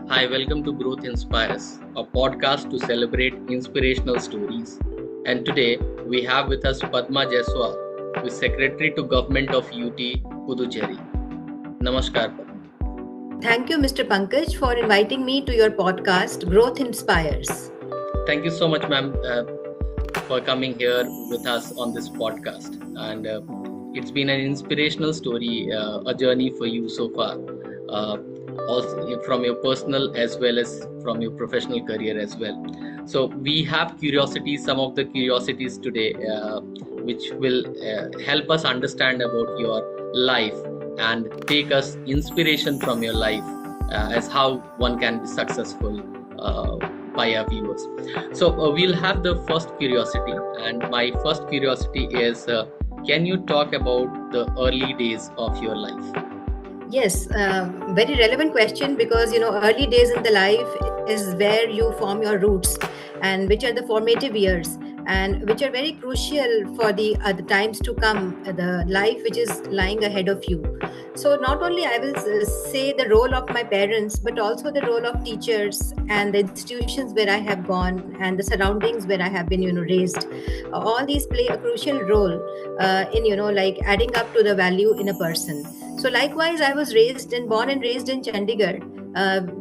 Hi, welcome to Growth Inspires, a podcast to celebrate inspirational stories. And today we have with us Padma Jaiswal, who is Secretary to Government of UT Puducherry. Namaskar, Padma. Thank you, Mr. Pankaj, for inviting me to your podcast, Growth Inspires. Thank you so much, ma'am, for coming here with us on this podcast. And it's been an inspirational story, a journey for you so far. Also from your personal as well as from your professional career as well. So we have curiosities, some of the curiosities today, which will help us understand about your life and take us inspiration from your life as how one can be successful by our viewers. So we'll have the first curiosity, and my first curiosity is, can you talk about the early days of your life? Yes, very relevant question because early days in the life is where you form your roots, and which are the formative years, and which are very crucial for the times to come, the life which is lying ahead of you. So not only I will say the role of my parents, but also the role of teachers and the institutions where I have gone and the surroundings where I have been raised. All these play a crucial role in like adding up to the value in a person. So likewise, I was born and raised in Chandigarh,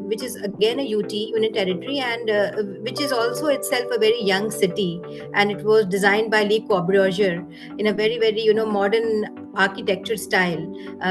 which is again a UT, Union Territory, and which is also itself a very young city. And it was designed by Le Corbusier in a very modern architecture style,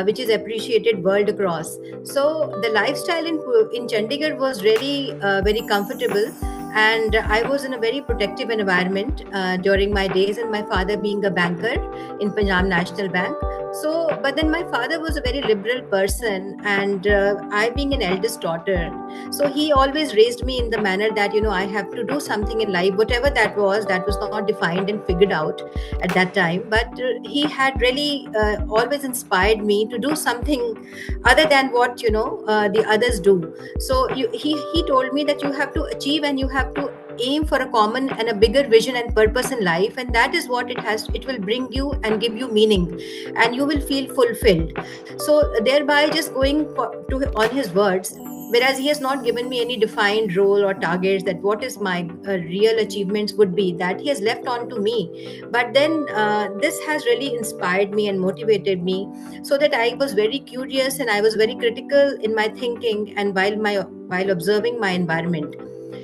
which is appreciated world across. So the lifestyle in Chandigarh was really very comfortable, and I was in a very protective environment during my days, and my father being a banker in Punjab National Bank. So but then my father was a very liberal person, and I being an eldest daughter, so he always raised me in the manner that I have to do something in life, whatever that was not defined and figured out at that time, but he had really always inspired me to do something other than what the others do. So he told me that you have to achieve and you have to aim for a common and a bigger vision and purpose in life, and that is what it will bring you and give you meaning, and you will feel fulfilled. So thereby just on his words, whereas he has not given me any defined role or targets that what is my real achievements would be, that he has left on to me. But then this has really inspired me and motivated me, so that I was very curious and I was very critical in my thinking and while observing my environment.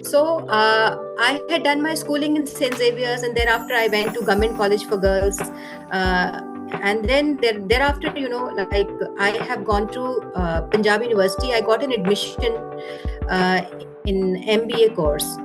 So I had done my schooling in St. Xavier's, and thereafter I went to Government College for Girls. And then thereafter, like I have gone to Punjab University. I got an admission uh, in MBA course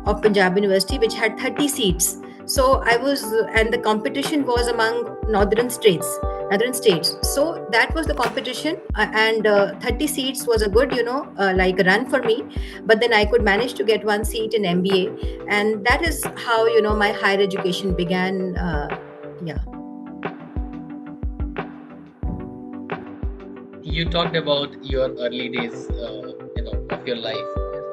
of Punjab University, which had 30 seats. So and the competition was among northern states. So that was the competition, and 30 seats was a good, like a run for me. But then I could manage to get one seat in MBA, and that is how my higher education began. Yeah. You talked about your early days, of your life,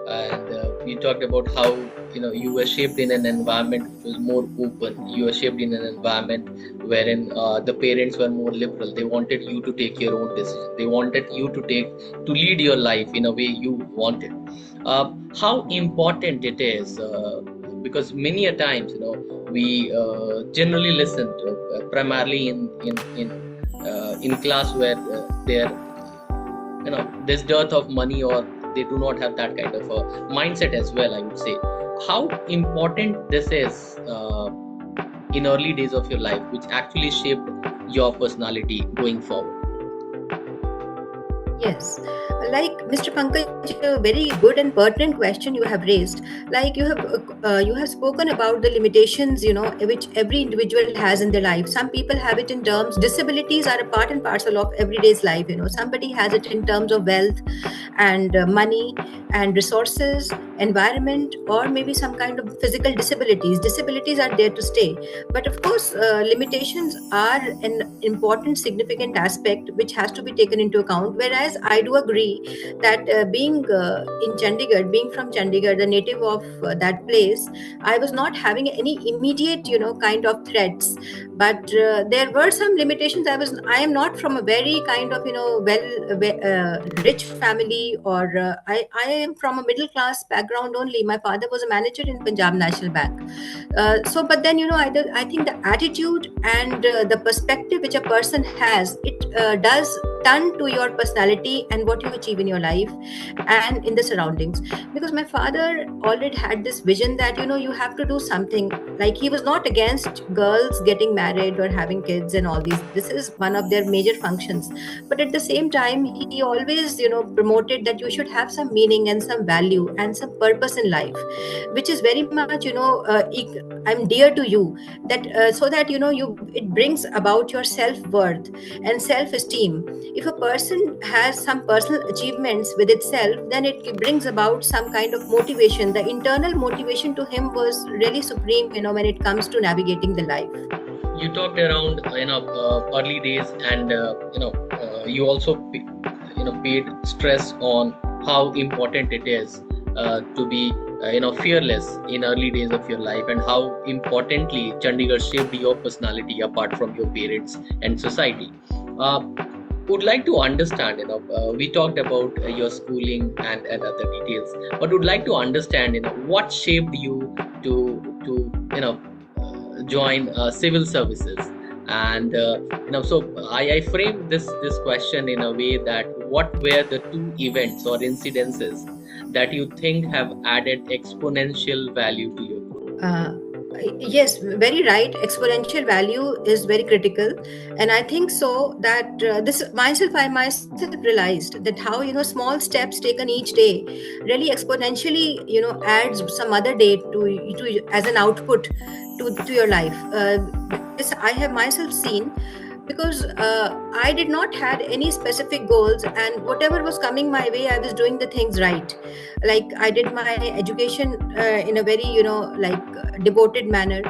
and you talked about how you were shaped in an environment which was more open. You were shaped in an environment wherein the parents were more liberal. They wanted you to take your own decision. They wanted you to lead your life in a way you wanted. How important it is, because many a times we generally listen to primarily in class where there's dearth of money, or they do not have that kind of a mindset as well, I would say. How important this is in early days of your life, which actually shaped your personality going forward? Yes, like Mr. Pankaj, a very good and pertinent question you have raised. Like you have spoken about the limitations, which every individual has in their life. Some people have it in terms disabilities are a part and parcel of everyday's life. Somebody has it in terms of wealth and money and resources, environment, or maybe some kind of physical disabilities. Disabilities are there to stay, but of course, limitations are an important, significant aspect which has to be taken into account. Whereas I do agree that being from Chandigarh, the native of that place, I was not having any immediate, kind of threats. But there were some limitations. I am not from a very kind of, rich family, or I am from a middle class background only. My father was a manager in Punjab National Bank. But then, I think the attitude and the perspective which a person has, it does turn to your personality and what you achieve in your life and in the surroundings. Because my father already had this vision that, you have to do something. Like, he was not against girls getting married or having kids and all these. This is one of their major functions. But at the same time, he always, promoted that you should have some meaning and some value and some purpose in life, which is very much, I'm dear to you. That so that, it brings about your self-worth and self-esteem. If a person has some personal achievements with itself, then it brings about some kind of motivation. The internal motivation to him was really supreme, when it comes to navigating the life. You talked around early days, and you also paid stress on how important it is to be fearless in early days of your life, and how importantly Chandigarh shaped your personality apart from your parents and society. Would like to understand, we talked about your schooling and other details, but would like to understand, what shaped you to join civil services. And so I framed this question in a way that, what were the two events or incidences that you think have added exponential value to you? Yes, very right. Exponential value is very critical, and I think so that I myself realized that how, small steps taken each day really exponentially, adds some other day to as an output to your life. This I have myself seen, because I did not had any specific goals, and whatever was coming my way, I was doing the things right. Like, I did my education in a very, devoted manner.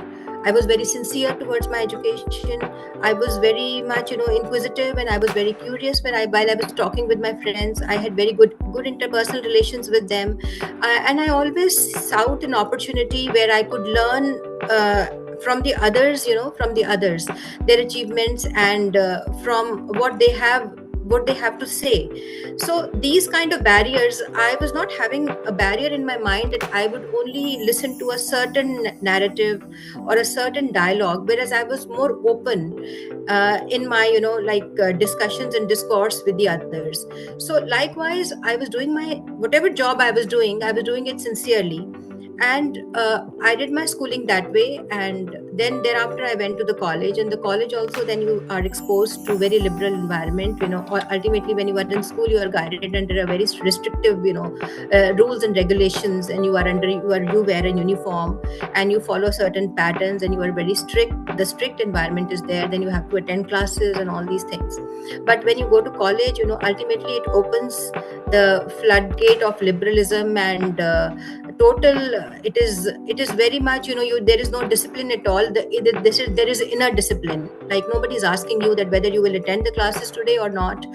I was very sincere towards my education. I was very much, inquisitive, and I was very curious while I was talking with my friends. I had very good interpersonal relations with them, and I always sought an opportunity where I could learn from the others, their achievements, and from what they have to say. So these kind of barriers, I was not having a barrier in my mind that I would only listen to a certain narrative or a certain dialogue, whereas I was more open in my, discussions and discourse with the others. So likewise, I was doing my whatever job I was doing it sincerely. And I did my schooling that way, and then thereafter I went to the college. And the college also, then you are exposed to very liberal environment. Ultimately, when you are in school, you are guided under a very restrictive, rules and regulations, and you wear a uniform, and you follow certain patterns, and you are very strict. The strict environment is there. Then you have to attend classes and all these things. But when you go to college, ultimately it opens the floodgate of liberalism, and it is very much, there is no discipline at all. There is inner discipline. Like, nobody is asking you that whether you will attend the classes today or not.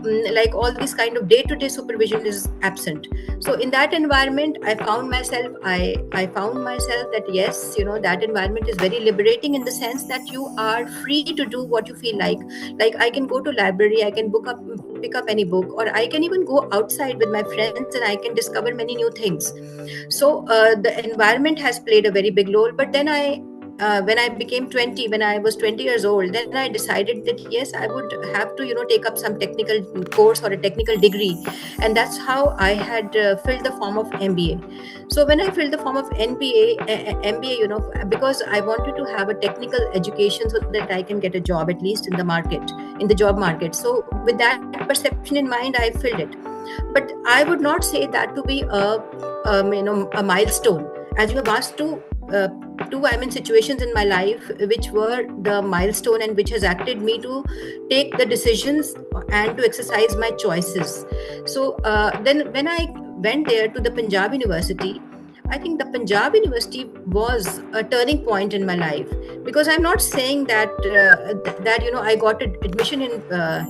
Like, all this kind of day-to-day supervision is absent. So in that environment, I found myself that yes, that environment is very liberating, in the sense that you are free to do what you feel like. Like, I can go to library, I can pick up any book, or I can even go outside with my friends, and I can discover many new things. So the environment has played a very big role. But then when I became 20, when I was 20 years old, then I decided that yes, I would have to, take up some technical course or a technical degree. And that's how I had filled the form of MBA. So when I filled the form of MBA, because I wanted to have a technical education so that I can get a job, at least in the job market. So with that perception in mind, I filled it. But I would not say that to be a milestone. As you have asked I'm in situations in my life which were the milestone, and which has acted me to take the decisions and to exercise my choices. So then when I went there to the Punjab University, I think the Punjab University was a turning point in my life, because I'm not saying that I got an admission in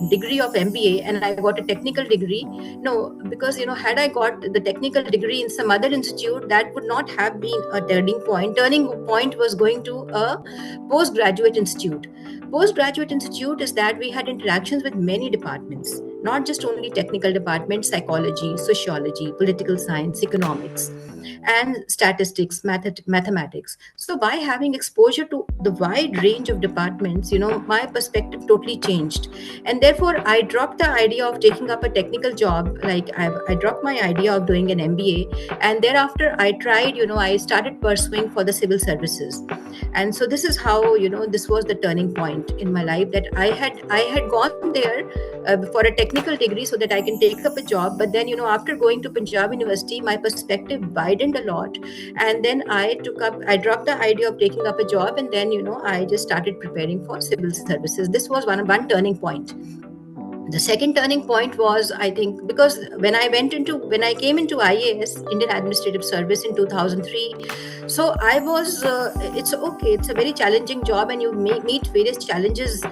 degree of MBA and I got a technical degree. No, because had I got the technical degree in some other institute, that would not have been a turning point. Turning point was going to a postgraduate institute. Postgraduate institute is that we had interactions with many departments. not just only technical departments, psychology, sociology, political science, economics, and statistics, mathematics. So by having exposure to the wide range of departments, my perspective totally changed. And therefore I dropped the idea of taking up a technical job. Like I dropped my idea of doing an MBA, and thereafter I tried, I started pursuing for the civil services. And so this is how, this was the turning point in my life, that I had gone there for a technical degree so that I can take up a job. But then, after going to Punjab University, my perspective widened a lot. And then I dropped the idea of taking up a job, and then, I just started preparing for civil services. This was one turning point. The second turning point was, I think, because when I came into IAS, Indian Administrative Service, in 2003. So I was it's okay, it's a very challenging job, and you may meet various challenges.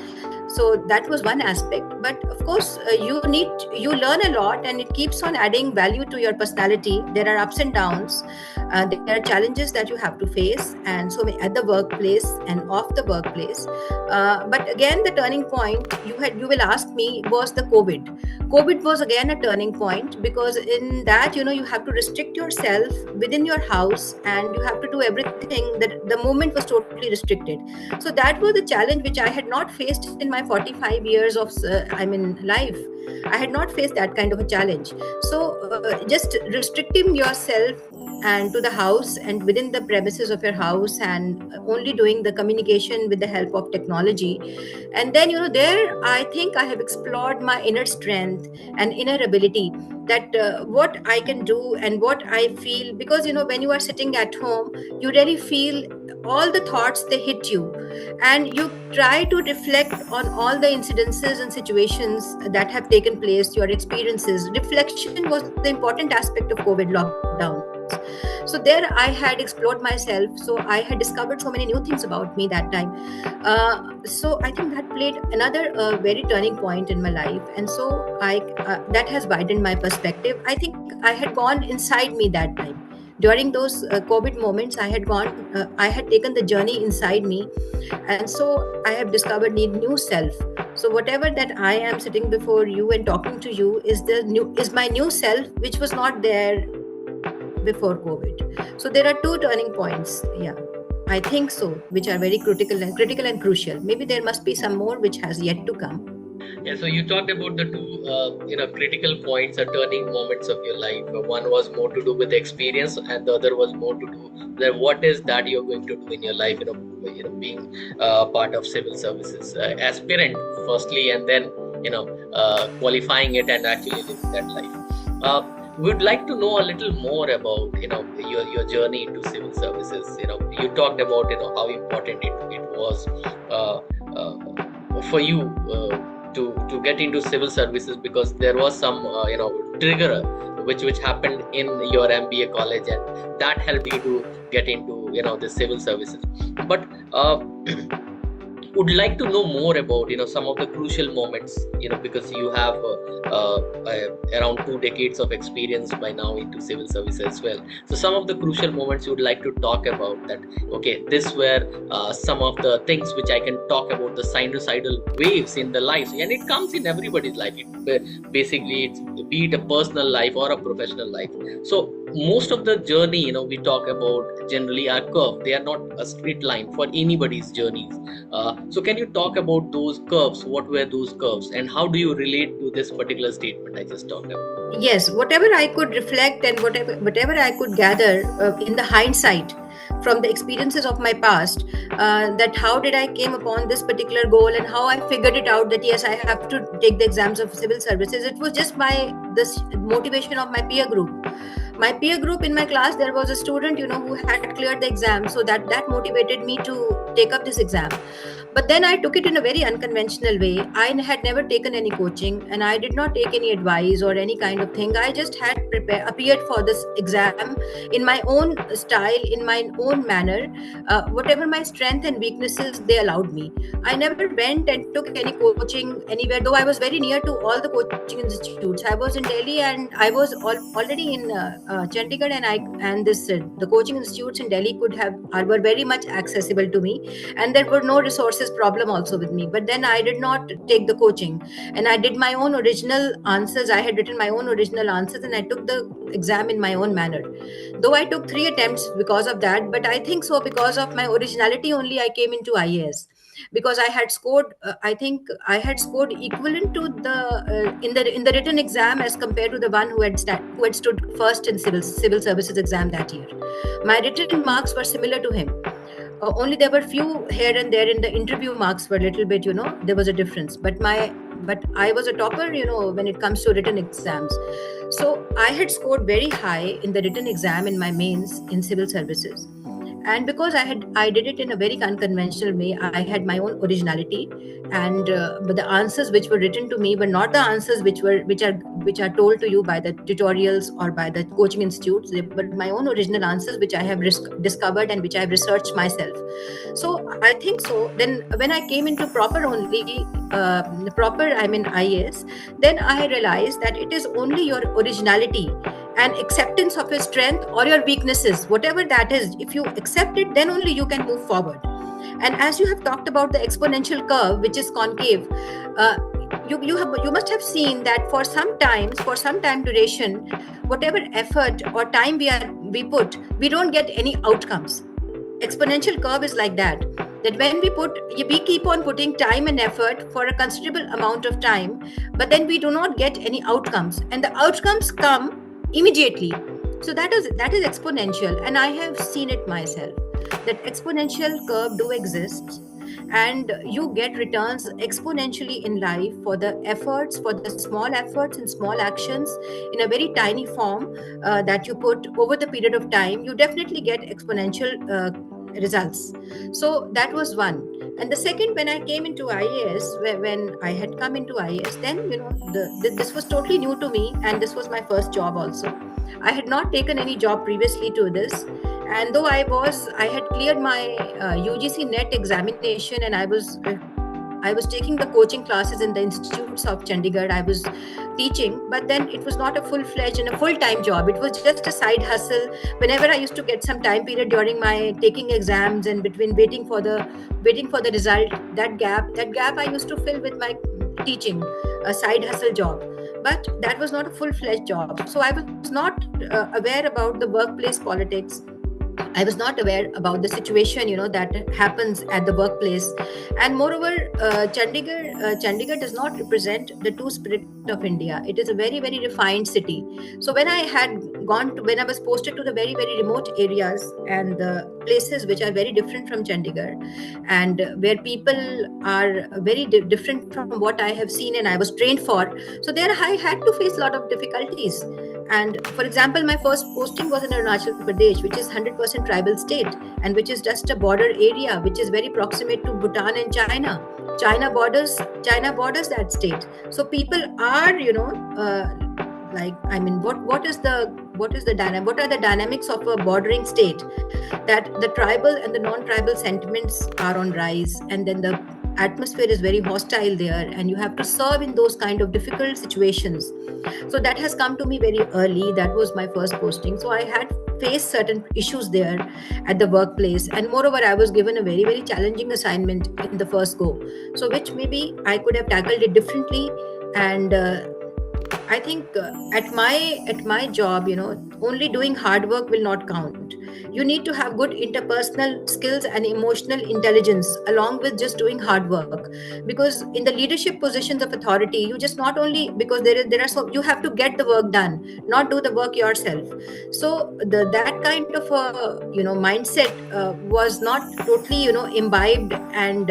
So that was one aspect. But of course, you learn a lot, and it keeps on adding value to your personality. There are ups and downs. There are challenges that you have to face, and so at the workplace and off the workplace. But again, the turning point, you will ask me, was the COVID was again a turning point, because in that, you have to restrict yourself within your house, and you have to do everything. That the movement was totally restricted. So that was a challenge which I had not faced in my 45 years of life. I had not faced that kind of a challenge. So just restricting yourself and to the house and within the premises of your house, and only doing the communication with the help of technology. And then, there I think I have explored my inner strength and inner ability, that what I can do and what I feel. Because, when you are sitting at home, you really feel all the thoughts, they hit you, and you try to reflect on all the incidences and situations that have taken place, your experiences. Reflection was the important aspect of COVID lockdown. So there I had explored myself. So I had discovered so many new things about me that time. So I think that played another very turning point in my life. And so that has widened my perspective. I think I had gone inside me that time. During those COVID moments, I had taken the journey inside me. And so I have discovered new self. So whatever that I am sitting before you and talking to you is my new self, which was not there before COVID. So there are two turning points. Yeah, I think so, which are very critical and crucial. Maybe there must be some more which has yet to come. Yeah, so you talked about the two, critical points or turning moments of your life. One was more to do with experience, and the other was more to do with what is that you're going to do in your life. Being part of civil services, aspirant firstly, and then qualifying it and actually living that life. We'd like to know a little more about your journey into civil services. You talked about how important it was for you to get into civil services, because there was some trigger which happened in your MBA college, and that helped you to get into the civil services. But would like to know more about some of the crucial moments, because you have around 2 decades of experience by now into civil service as well. So some of the crucial moments you would like to talk about, that okay, this were some of the things which I can talk about, the sinusoidal waves in the life, and it comes in everybody's life. Basically, it's be it a personal life or a professional life. So most of the journey we talk about generally are curved. They are not a straight line for anybody's journeys. So can you talk about those curves? What were those curves, and how do you relate to this particular statement I just talked about? Yes, whatever I could reflect and whatever I could gather in the hindsight from the experiences of my past, that how did I came upon this particular goal, and how I figured it out that yes, I have to take the exams of civil services. It was just this motivation of my peer group. My peer group in my class, there was a student who had cleared the exam, so that motivated me to take up this exam. But then I took it in a very unconventional way. I had never taken any coaching, and I did not take any advice or any kind of thing. I just had appeared for this exam in my own style, in my own manner. Whatever my strength and weaknesses, they allowed me. I never went and took any coaching anywhere, though I was very near to all the coaching institutes. I was in Delhi, and I was already in Chandigarh and the coaching institutes in Delhi were very much accessible to me, and there were no resources problem also with me. But then I did not take the coaching, and I did my own original answers. I had written my own original answers, and I took the exam in my own manner. Though I took 3 attempts because of that, but I think so because of my originality only I came into IAS, because I had scored. I think I had scored equivalent to the in the written exam as compared to the one who had stood first in civil services exam that year. My written marks were similar to him. Only there were few here and there in the interview marks were a little bit, there was a difference. But I was a topper, when it comes to written exams. So I had scored very high in the written exam in my mains in civil services. And because I did it in a very unconventional way, I had my own originality, and but the answers which were written to me were not the answers which are told to you by the tutorials or by the coaching institutes. They were my own original answers which I have discovered and which I have researched myself. So I think so. Then when I came into proper IAS, then I realized that it is only your originality and acceptance of your strength or your weaknesses, whatever that is. If you accept it, then only you can move forward. And as you have talked about the exponential curve, which is concave, you must have seen that for some time duration, whatever effort or time we put, we don't get any outcomes. Exponential curve is like that when we keep on putting time and effort for a considerable amount of time, but then we do not get any outcomes, and the outcomes come immediately. So that is exponential, and I have seen it myself that exponential curve do exist, and you get returns exponentially in life for the small efforts and small actions in a very tiny form that you put over the period of time. You definitely get exponential results. So that was one. And the second, when I came into IAS, when I had come into IAS, then this was totally new to me, and this was my first job also. I had not taken any job previously to this, and though I had cleared my UGC NET examination, and I was taking the coaching classes in the institutes of Chandigarh. I was teaching, but then it was not a full-fledged and a full-time job. It was just a side hustle. Whenever I used to get some time period during my taking exams and between waiting for the result, that gap I used to fill with my teaching, a side hustle job. But that was not a full-fledged job. So I was not aware about the workplace politics. I was not aware about the situation, that happens at the workplace. And moreover, Chandigarh does not represent the true spirit of India. It is a very, very refined city. So when I was posted to the very, very remote areas and the places which are very different from Chandigarh, and where people are very different from what I have seen and I was trained for, so there I had to face a lot of difficulties. And for example, my first posting was in Arunachal Pradesh, which is 100% tribal state, and which is just a border area, which is very proximate to Bhutan and China. China borders that state. So people are, what are the dynamics of a bordering state? That the tribal and the non-tribal sentiments are on rise, and then the atmosphere is very hostile there, and you have to serve in those kind of difficult situations. So that has come to me very early. That was my first posting. So I had faced certain issues there at the workplace, and moreover I was given a very, very challenging assignment in the first go, so which maybe I could have tackled it differently. And I think at my job, only doing hard work will not count. You need to have good interpersonal skills and emotional intelligence along with just doing hard work. Because in the leadership positions of authority, you just not only, because you have to get the work done, not do the work yourself. So that kind of mindset was not totally imbibed and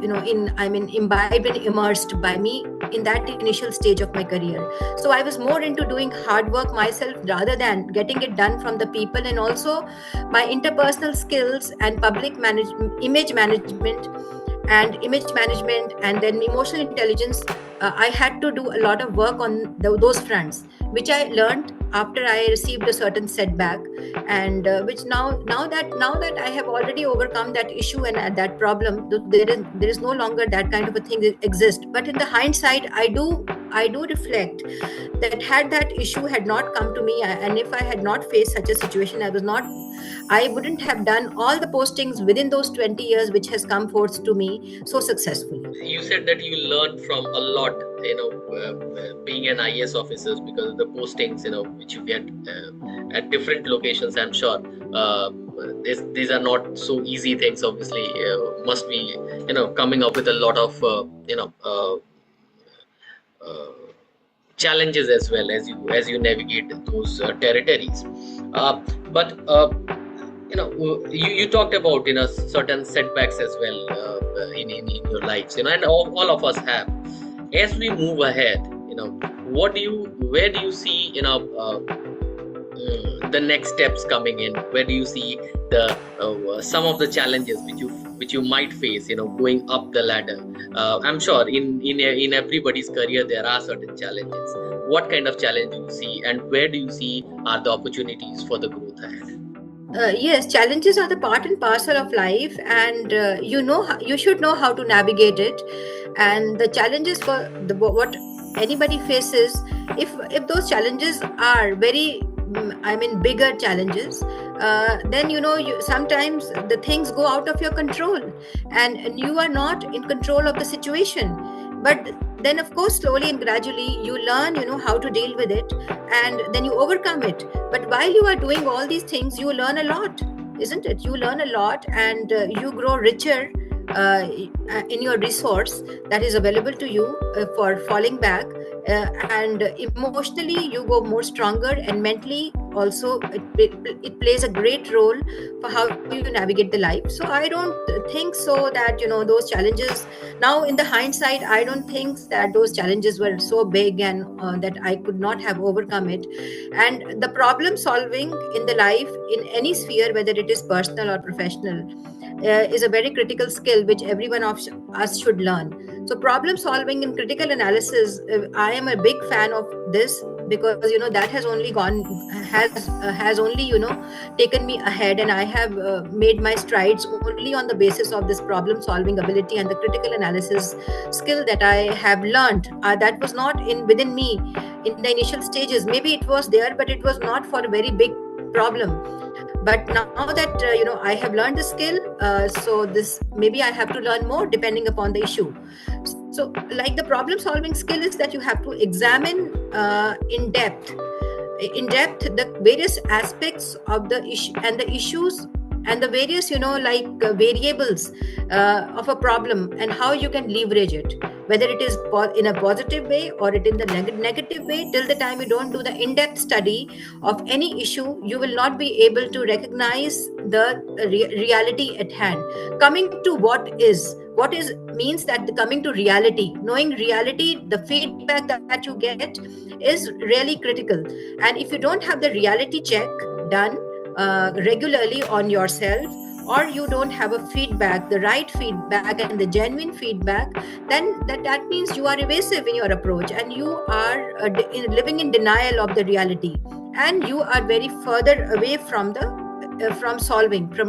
imbibed and immersed by me in that initial stage of my career. So I was more into doing hard work myself rather than getting it done from the people. And also my interpersonal skills and public image management and then emotional intelligence I had to do a lot of work on those fronts, which I learned after I received a certain setback, and which now that I have already overcome that issue and that problem, there is no longer that kind of a thing that exists. But in the hindsight, I do reflect that had that issue had not come to me, and if I had not faced such a situation, I wouldn't have done all the postings within those 20 years, which has come forth to me so successfully. You said that you learned from a lot, being an IS officer, because of the postings, which you get at different locations. I'm sure these are not so easy things. Obviously, must be coming up with a lot of challenges as well as you navigate those territories. But you talked about certain setbacks as well in your lives, and all of us have. As we move ahead, where do you see the next steps coming in? Where do you see the some of the challenges which you might face going up the ladder? I'm sure in everybody's career there are certain challenges. What kind of challenge do you see, and where do you see are the opportunities for the growth ahead? Yes, challenges are the part and parcel of life, and you should know how to navigate it. And the challenges for what anybody faces, if those challenges are very, bigger challenges, then sometimes the things go out of your control, and you are not in control of the situation. But then, of course, slowly and gradually, you learn, how to deal with it, and then you overcome it. But while you are doing all these things, you learn a lot, isn't it? You learn a lot, and you grow richer in your resource that is available to you for falling back, and emotionally you go more stronger, and mentally also it plays a great role for how you navigate the life. So I don't think so that those challenges, now in the hindsight, I don't think that those challenges were so big, and that I could not have overcome it. And the problem solving in the life, in any sphere, whether it is personal or professional, is a very critical skill which everyone of us should learn. So problem solving and critical analysis, I am a big fan of this, because that has only taken me ahead, and I have made my strides only on the basis of this problem solving ability and the critical analysis skill that I have learned. That was not within me in the initial stages. Maybe it was there, but it was not for a very big problem. But now that I have learned the skill, so this maybe I have to learn more depending upon the issue. So like the problem solving skill is that you have to examine in depth the various aspects of the issue and the issues, and the various variables of a problem, and how you can leverage it, whether it is in a positive way or it in the negative way. Till the time you don't do the in-depth study of any issue, you will not be able to recognize the reality at hand. Coming to what is means that coming to reality, knowing reality, the feedback that you get is really critical. And if you don't have the reality check done regularly on yourself, or you don't have a feedback, the right feedback and the genuine feedback, then that means you are evasive in your approach, and you are living in denial of the reality, and you are very further away from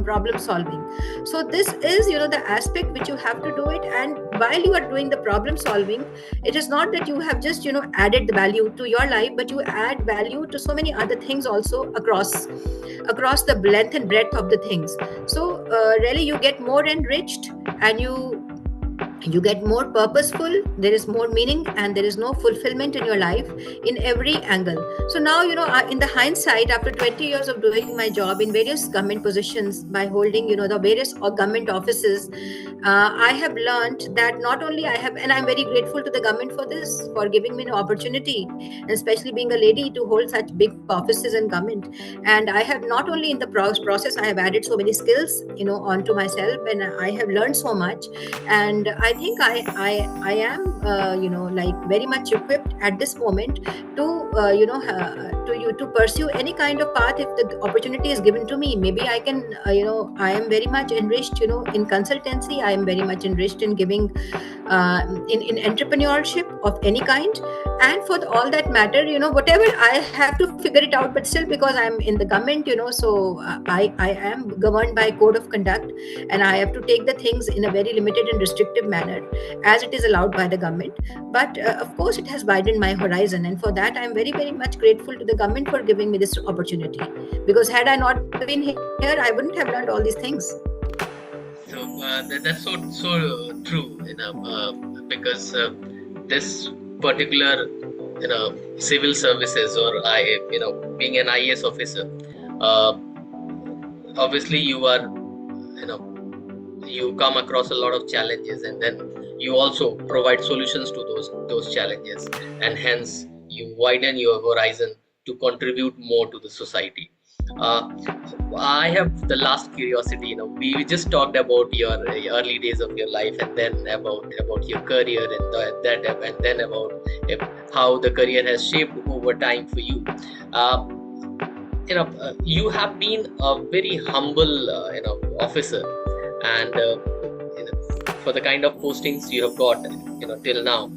problem solving. So this is the aspect which you have to do it. And while you are doing the problem solving, it is not that you have just added the value to your life, but you add value to so many other things also across the length and breadth of the things. So really you get more enriched, and you get more purposeful. There is more meaning, and there is no fulfillment in your life in every angle. So now in the hindsight, after 20 years of doing my job in various government positions, by holding the various government offices, I have learned that not only I have, and I'm very grateful to the government for this, for giving me an opportunity, and especially being a lady, to hold such big offices in government. And I have not only in the process, I have added so many skills onto myself, and I have learned so much. And I think I am very much equipped at this moment to to pursue any kind of path if the opportunity is given to me. Maybe I can, I am very much enriched, in consultancy. I am very much enriched in giving, in entrepreneurship of any kind. And for all that matter, whatever, I have to figure it out. But still, because I'm in the government, so I am governed by code of conduct, and I have to take the things in a very limited and restrictive manner as it is allowed by the government. But of course, it has widened my horizon, and for that, I'm very, very much grateful to the government for giving me this opportunity. Because had I not been here, I wouldn't have learned all these things. So that's so true, because this particular, civil services, or being an IAS officer, obviously you are, you come across a lot of challenges, and then you also provide solutions to those challenges, and hence you widen your horizon to contribute more to the society. I have the last curiosity. We just talked about your early days of your life, and then about your career, and then about how the career has shaped over time for you. You have been a very humble, officer, and for the kind of postings you have got, till now,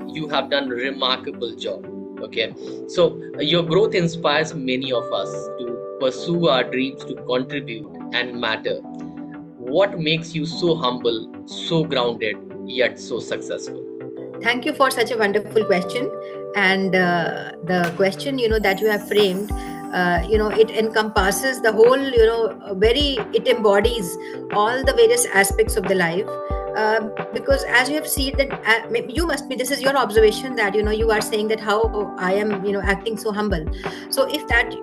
you have done a remarkable job. Okay, so your growth inspires many of us to pursue our dreams, to contribute and matter. What makes you so humble, so grounded, yet so successful? Thank you for such a wonderful question. And the question, that you have framed, it encompasses the whole, it embodies all the various aspects of the life. Because as you have seen that, this is your observation, that you are saying that how I am acting so humble. So if that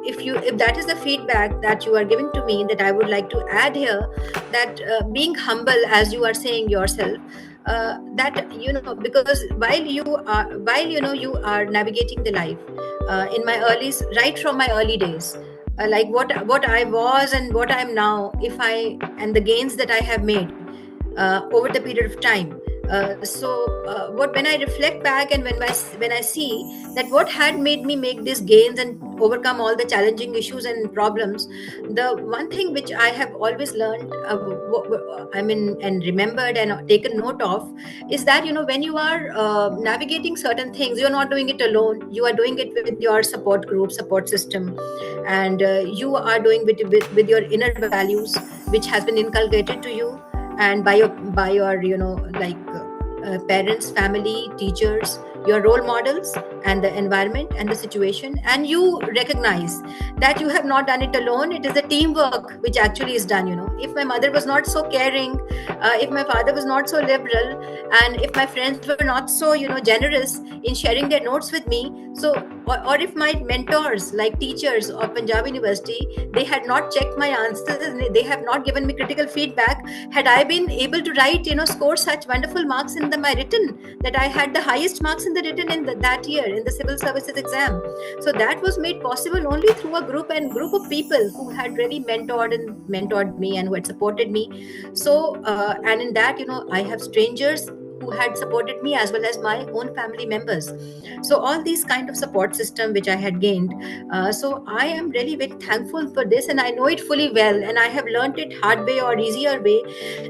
is the feedback that you are giving to me, that I would like to add here, that being humble, as you are saying yourself, that because while you are navigating the life, right from my early days, like what I was and what I am now, and the gains that I have made over the period of time. When I reflect back, and when I see that what had made me make these gains and overcome all the challenging issues and problems, the one thing which I have always learned, and remembered and taken note of, is that when you are navigating certain things, you're not doing it alone. You are doing it with your support group, support system, and you are doing it with your inner values, which has been inculcated to you, and by your parents, family, teachers, your role models, and the environment and the situation. And you recognize that you have not done it alone. It is the teamwork which actually is done. If my mother was not so caring, if my father was not so liberal, and if my friends were not so generous in sharing their notes with me, so or if my mentors, like teachers of Punjab University, they had not checked my answers, they have not given me critical feedback, had I been able to write, score such wonderful marks in my written, that I had the highest marks in the written in that year in the civil services exam. So that was made possible only through a group of people who had really mentored me, and who had supported me. So and in that, I have strangers who had supported me, as well as my own family members. So all these kind of support system which I had gained. So I am really very thankful for this, and I know it fully well, and I have learned it hard way or easier way,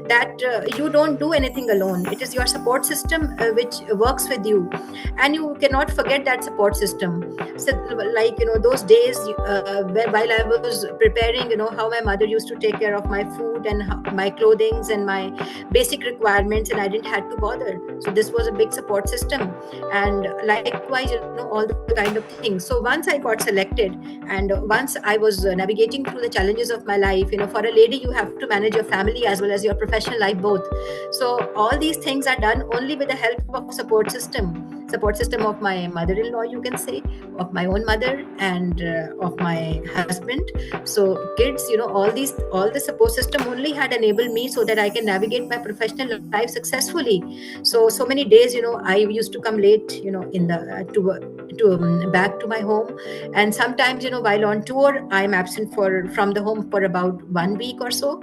that you don't do anything alone. It is your support system which works with you, and you cannot forget that support system. So like those days while I was preparing, how my mother used to take care of my food and my clothing and my basic requirements, and I didn't have to bother. So this was a big support system, and likewise, all the kind of things. So once I got selected, and once I was navigating through the challenges of my life, for a lady, you have to manage your family as well as your professional life both. So all these things are done only with the help of support system of my mother-in-law, you can say, of my own mother, and of my husband. So kids, all the support system only had enabled me so that I can navigate my professional life successfully. So many days, I used to come late, in the back to my home, and sometimes, while on tour, I'm absent from the home for about 1 week or so,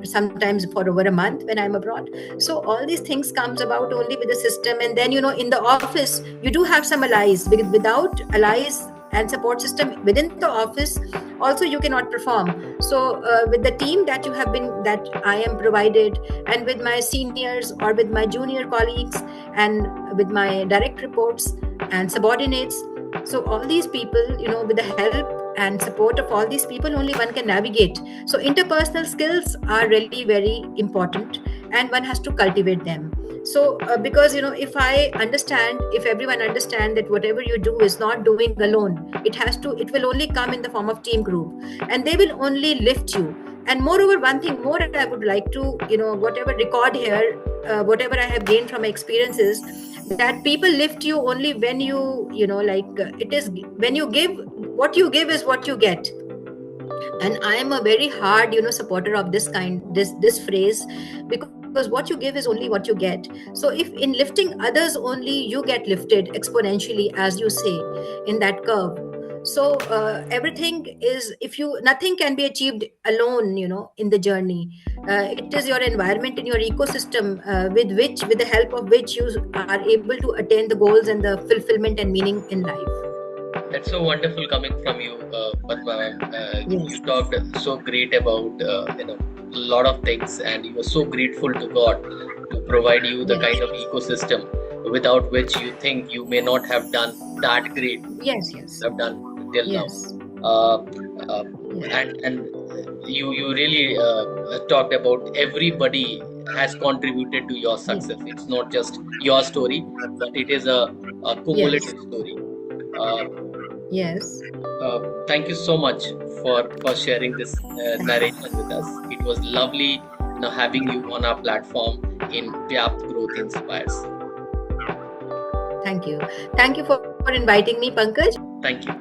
sometimes for over a month when I'm abroad. So all these things comes about only with the system. And then, in the office, you do have some allies. Without allies, and support system within the office, also you cannot perform. So with the team that I am provided, and with my seniors or with my junior colleagues, and with my direct reports and subordinates, so all these people, with the help and support of all these people, only one can navigate. So interpersonal skills are really very important, and one has to cultivate them. So because if everyone understand that whatever you do is not doing alone, it will only come in the form of team group, and they will only lift you. And moreover, one thing more that I would like to whatever record here, whatever I have gained from my experiences, that people lift you only when it is when you give. What you give is what you get. And I am a very hard supporter of this phrase, because what you give is only what you get. So if in lifting others only you get lifted exponentially, as you say, in that curve, so everything is, nothing can be achieved alone, in the journey. It is your environment and your ecosystem, with the help of which you are able to attain the goals and the fulfillment and meaning in life. That's so wonderful coming from you, Padma. Yes. You talked so great about a lot of things, and you were so grateful to God to provide you the Yes. kind of ecosystem without which you think you may not have done that great. Yes. Have done till Yes. now. Yes. And you really talked about everybody has contributed to your success. It's not just your story, but it is a cumulative story. Yes. Thank you so much for sharing this narration with us. It was lovely having you on our platform in Vyapt Growth Inspires. Thank you. Thank you for inviting me, Pankaj. Thank you.